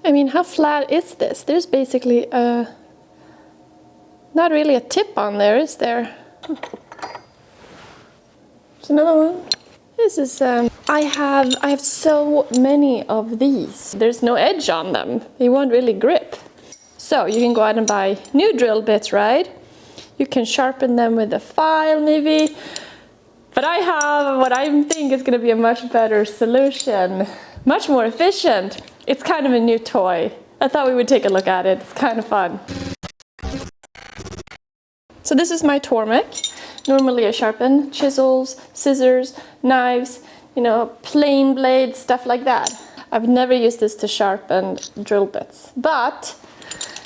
I mean, how flat is this? There's basically not really a tip on there, is there? There's another one. This is, I have so many of these. There's no edge on them. They won't really grip. So you can go out and buy new drill bits, right? You can sharpen them with a file maybe. But I have what I think is going to be a much better solution. Much more efficient. It's kind of a new toy. I thought we would take a look at it. It's kind of fun. So this is my Tormek. Normally I sharpen chisels, scissors, knives, you know, plane blades, stuff like that. I've never used this to sharpen drill bits, but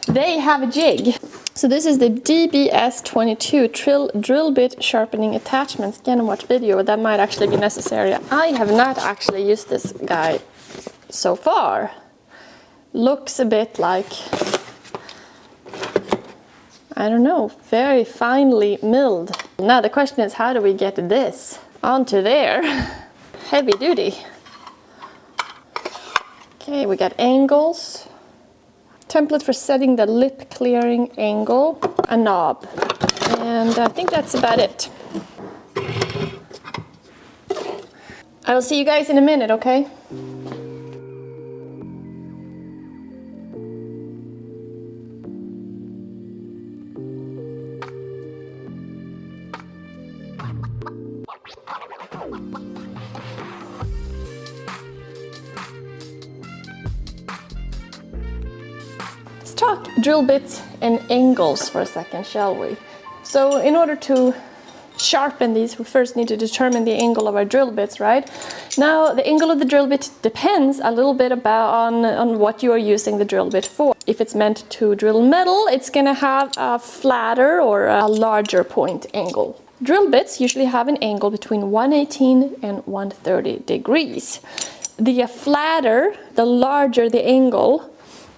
they have a jig. So this is the DBS22 drill bit sharpening attachment. Scan and watch video. That might actually be necessary. I have not actually used this guy so far. Looks a bit like, I don't know, very finely milled. Now the question is, how do we get this onto there? Heavy duty. Okay, we got angles. Template for setting the lip clearing angle, a knob, and I think that's about it. I will see you guys in a minute, okay? Talk drill bits and angles for a second, shall we? So in order to sharpen these, we first need to determine the angle of our drill bits, right? Now the angle of the drill bit depends a little bit on what you are using the drill bit for. If it's meant to drill metal, it's gonna have a flatter or a larger point angle. Drill bits usually have an angle between 118 and 130 degrees. The flatter, the larger the angle,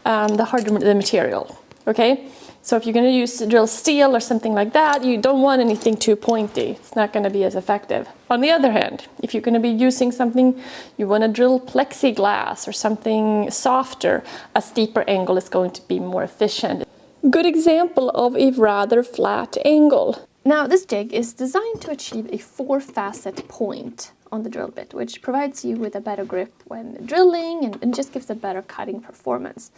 the harder the material, okay? So if you're going to drill steel or something like that, you don't want anything too pointy. It's not going to be as effective. On the other hand, if you're going to be using something, you want to drill plexiglass or something softer, a steeper angle is going to be more efficient. Good example of a rather flat angle. Now this jig is designed to achieve a 4-facet point on the drill bit, which provides you with a better grip when drilling and just gives a better cutting performance.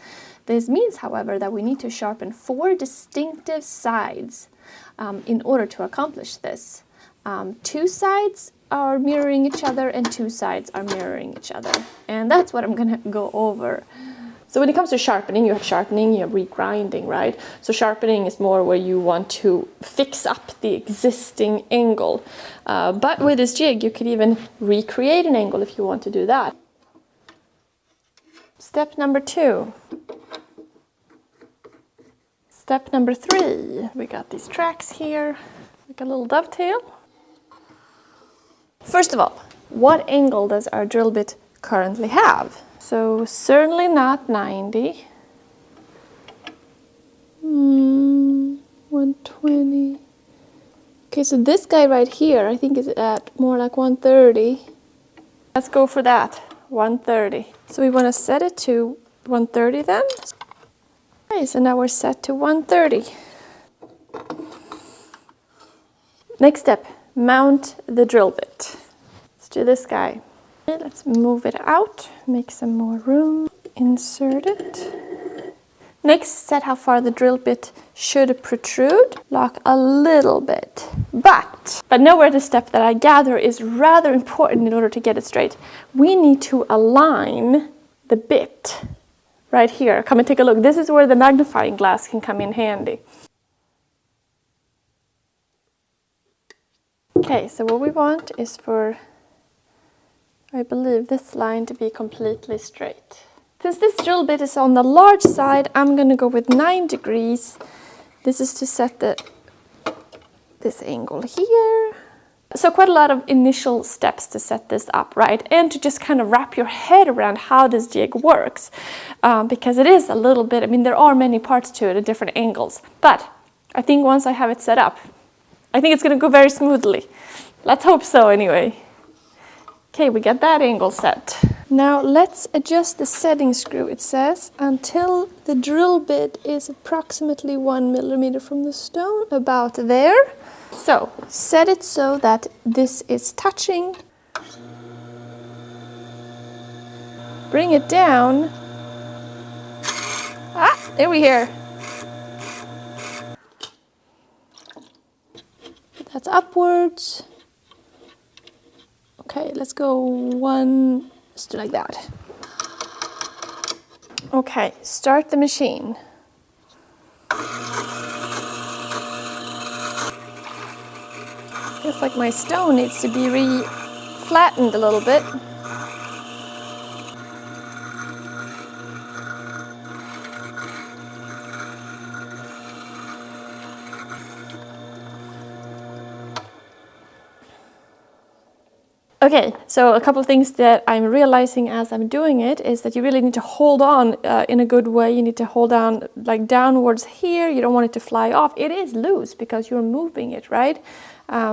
This means, however, that we need to sharpen 4 distinctive sides in order to accomplish this. 2 sides are mirroring each other and 2 sides are mirroring each other. And that's what I'm gonna go over. So when it comes to sharpening, you have regrinding, right? So sharpening is more where you want to fix up the existing angle. But with this jig, you could even recreate an angle if you want to do that. Step number 2. Step number 3. We got these tracks here, like a little dovetail. First of all, what angle does our drill bit currently have? So certainly not 90. 120. Okay, so this guy right here, I think is at more like 130. Let's go for that, 130. So we want to set it to 130 then. Okay, so now we're set to 130. Next step, mount the drill bit. Let's do this guy. Okay, let's move it out, make some more room, insert it. Next, set how far the drill bit should protrude. Lock a little bit. But now we're at a step that I gather is rather important in order to get it straight. We need to align the bit right here. Come and take a look. This is where the magnifying glass can come in handy. Okay, so what we want is for, I believe, this line to be completely straight. Since this drill bit is on the large side, I'm going to go with 9 degrees. This is to set this angle here. So quite a lot of initial steps to set this up, right? And to just kind of wrap your head around how this jig works. Because it is a little bit, I mean, there are many parts to it at different angles. But I think once I have it set up, I think it's going to go very smoothly. Let's hope so anyway. Okay, we got that angle set. Now let's adjust the setting screw. It says until the drill bit is approximately 1 millimeter from the stone, about there. So set it so that this is touching. Bring it down. Ah, there we hear. That's upwards. Okay, let's go one, let's do like that. Okay, start the machine. Feels like my stone needs to be flattened a little bit. Okay, so a couple of things that I'm realizing as I'm doing it is that you really need to hold on in a good way. You need to hold on like downwards here. You don't want it to fly off. It is loose because you're moving it, right?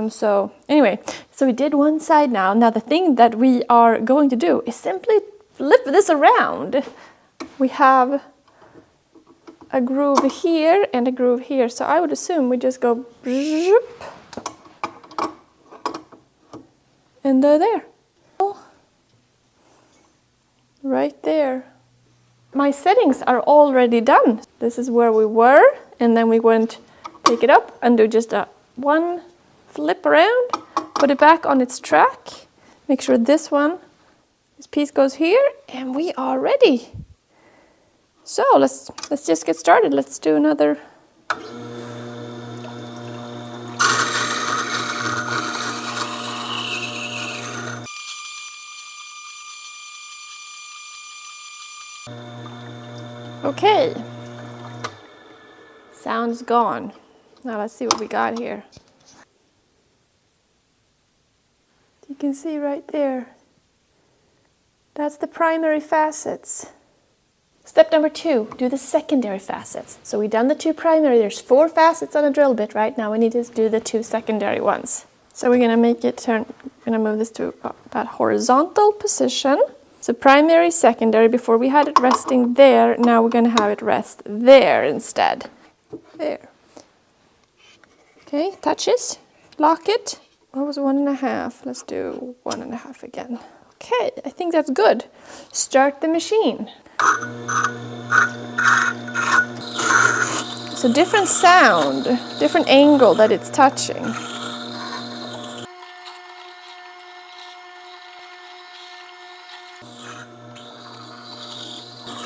So anyway, so we did one side now. Now the thing that we are going to do is simply flip this around. We have a groove here and a groove here. So I would assume we just go and they're there. Right there. My settings are already done. This is where we were, and then we went take it up and do just a one flip around, put it back on its track, make sure this piece goes here, and we are ready. So let's just get started. Let's do another. Okay, sound's gone. Now let's see what we got here. You can see right there. That's the primary facets. Step number 2, do the secondary facets. So we've done the 2 primary, there's 4 facets on a drill bit, right? Now we need to do the 2 secondary ones. So we're gonna make it turn, we're gonna move this to that horizontal position. So primary, secondary, before we had it resting there, now we're gonna have it rest there instead. There. Okay, touches, lock it. What was 1.5? Let's do 1.5 again. Okay, I think that's good. Start the machine. So different sound, different angle that it's touching.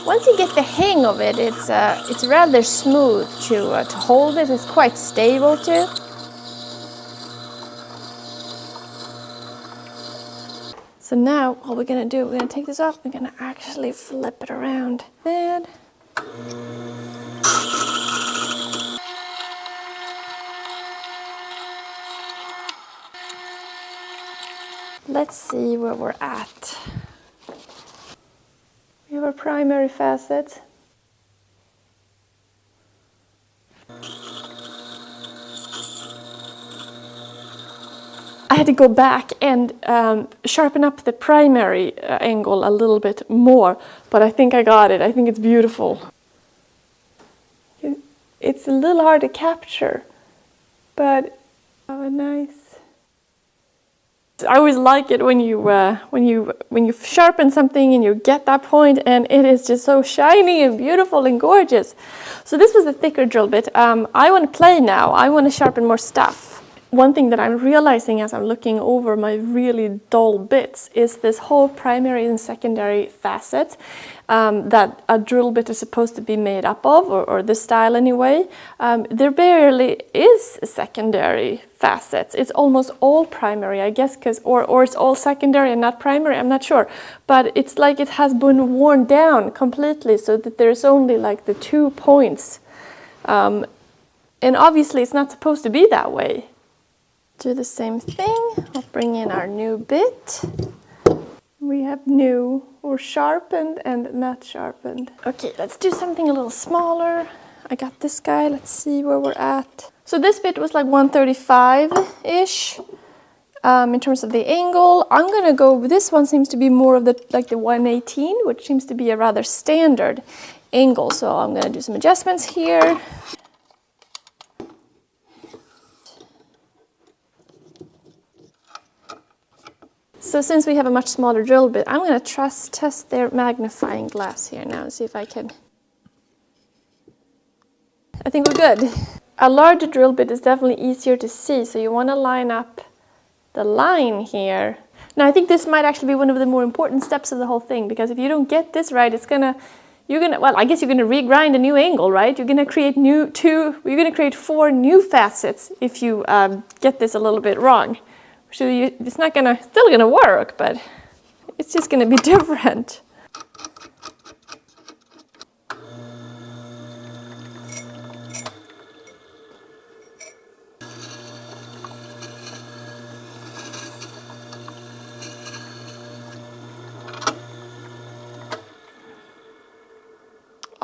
Once you get the hang of it, it's rather smooth to hold it. It's quite stable too. So now what we're gonna do, we're gonna take this off, we're gonna actually flip it around. And let's see where we're at. We have our primary facet. I had to go back and sharpen up the primary angle a little bit more, but I think I got it. I think it's beautiful. It's a little hard to capture, but oh, nice. I always like it when you sharpen something and you get that point and it is just so shiny and beautiful and gorgeous. So this was a thicker drill bit. I want to play now. I want to sharpen more stuff. One thing that I'm realizing as I'm looking over my really dull bits is this whole primary and secondary facet that a drill bit is supposed to be made up of, or this style anyway. There barely is a secondary facets. It's almost all primary, I guess, or it's all secondary and not primary, I'm not sure. But it's like it has been worn down completely so that there's only like the 2 points. And obviously it's not supposed to be that way. Do the same thing. I'll bring in our new bit. We have new or sharpened and not sharpened. Okay, let's do something a little smaller. I got this guy. Let's see where we're at. So this bit was like 135-ish. In terms of the angle, I'm gonna go, this one seems to be more of the, like the 118, which seems to be a rather standard angle. So I'm gonna do some adjustments here. So since we have a much smaller drill bit, I'm gonna test their magnifying glass here now and see if I can. I think we're good. A larger drill bit is definitely easier to see, so you wanna line up the line here. Now I think this might actually be one of the more important steps of the whole thing, because if you don't get this right, well, I guess you're gonna regrind a new angle, right? You're gonna create you're gonna create 4 new facets if you get this a little bit wrong. So it's not still gonna work, but it's just gonna be different.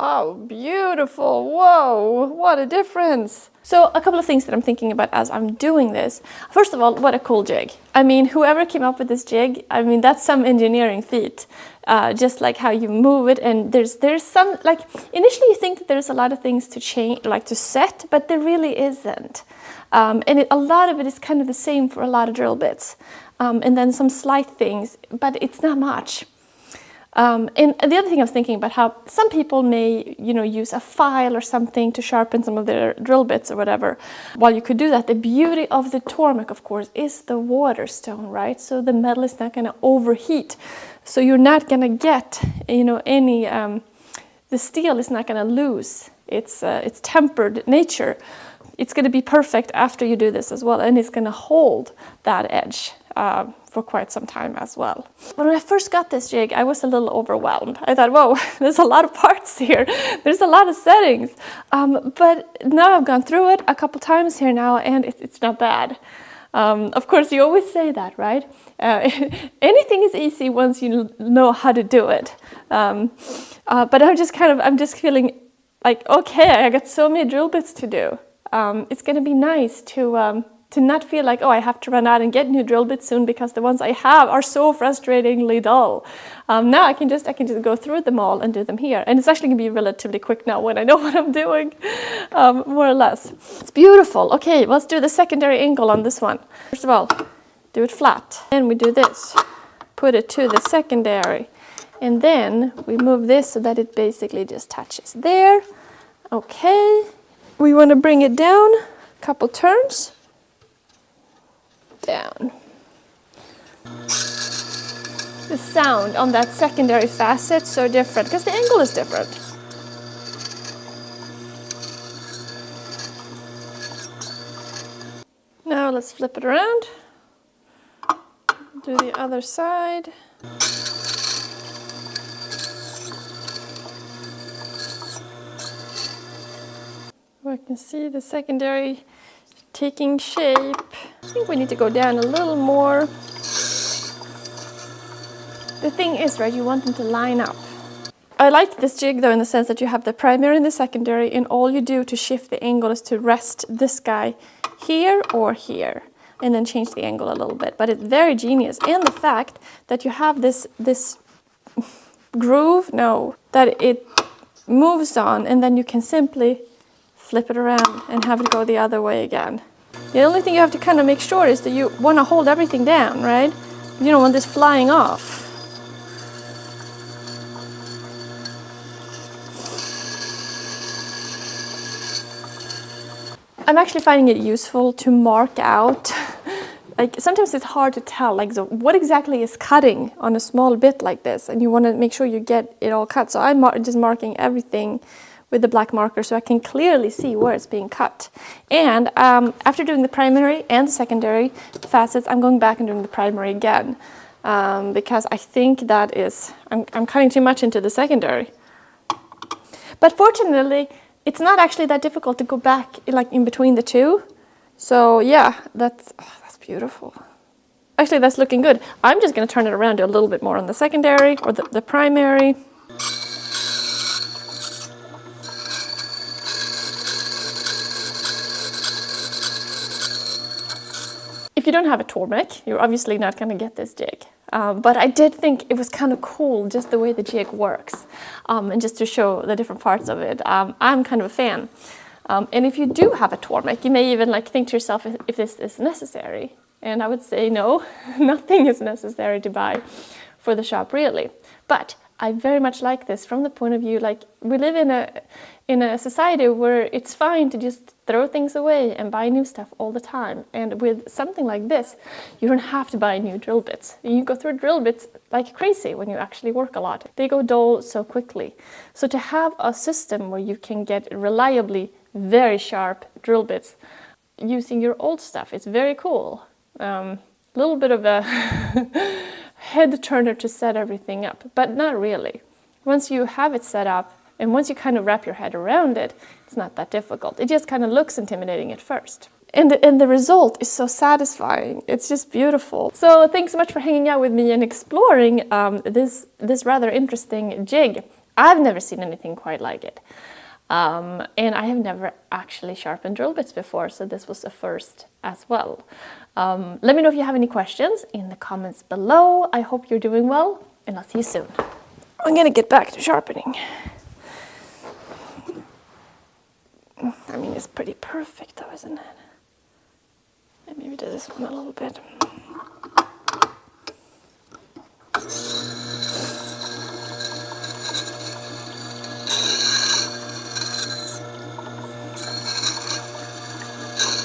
Oh, beautiful. Whoa, what a difference. So a couple of things that I'm thinking about as I'm doing this. First of all, what a cool jig. I mean, whoever came up with this jig, I mean, that's some engineering feat. Just like how you move it, and there's some, like, initially you think that there's a lot of things to change, like to set, but there really isn't. And a lot of it is kind of the same for a lot of drill bits. And then some slight things, but it's not much. And the other thing I was thinking about, how some people may, use a file or something to sharpen some of their drill bits or whatever. While you could do that, the beauty of the Tormek, of course, is the water stone, right? So the metal is not going to overheat. So you're not going to get, the steel is not going to lose its tempered nature. It's going to be perfect after you do this as well, and it's going to hold that edge for quite some time as well. When I first got this jig, I was a little overwhelmed. I thought, whoa, there's a lot of parts here. There's a lot of settings. But now I've gone through it a couple times here now, and it's not bad. Of course, you always say that, right? Anything is easy once you know how to do it. But I'm just feeling like, okay, I got so many drill bits to do. It's going to be nice to not feel like, oh, I have to run out and get new drill bits soon because the ones I have are so frustratingly dull. Now I can just go through them all and do them here. And it's actually going to be relatively quick now when I know what I'm doing, more or less. It's beautiful. Okay, let's do the secondary angle on this one. First of all, do it flat. Then we do this. Put it to the secondary. And then we move this so that it basically just touches there. Okay. We want to bring it down a couple turns. Down. The sound on that secondary facet so different because the angle is different. Now let's flip it around. Do the other side. I can see the secondary taking shape. I think we need to go down a little more. The thing is, right, you want them to line up. I like this jig though in the sense that you have the primary and the secondary, and all you do to shift the angle is to rest this guy here or here and then change the angle a little bit. But it's very genius. And the fact that you have this groove, that it moves on, and then you can simply flip it around and have it go the other way again. The only thing you have to kind of make sure is that you want to hold everything down, right? You don't want this flying off. I'm actually finding it useful to mark out. Like sometimes it's hard to tell, like, so what exactly is cutting on a small bit like this, and you want to make sure you get it all cut. So I'm just marking everything with the black marker so I can clearly see where it's being cut. And after doing the primary and the secondary facets, I'm going back and doing the primary again because I think that is, I'm cutting too much into the secondary. But fortunately, it's not actually that difficult to go back like in between the two. So yeah, that's beautiful. Actually, that's looking good. I'm just going to turn it around, do a little bit more on the secondary or the primary. If you don't have a Tormek, you're obviously not going to get this jig. But I did think it was kind of cool just the way the jig works, and just to show the different parts of it. I'm kind of a fan. And if you do have a Tormek, you may even like think to yourself if this is necessary. And I would say no, nothing is necessary to buy for the shop really. But I very much like this from the point of view, like we live in a society where it's fine to just throw things away and buy new stuff all the time. And with something like this, you don't have to buy new drill bits. You go through drill bits like crazy when you actually work a lot. They go dull so quickly. So to have a system where you can get reliably very sharp drill bits using your old stuff, it's very cool. Little bit of a head turner to set everything up, but not really. Once you have it set up and once you kind of wrap your head around it, it's not that difficult. It just kind of looks intimidating at first. And the result is so satisfying. It's just beautiful. So thanks so much for hanging out with me and exploring this rather interesting jig. I've never seen anything quite like it. And I have never actually sharpened drill bits before, so this was a first as well. Let me know if you have any questions in the comments below. I hope you're doing well, and I'll see you soon. I'm gonna get back to sharpening. I mean, it's pretty perfect though, isn't it? And maybe do this one a little bit.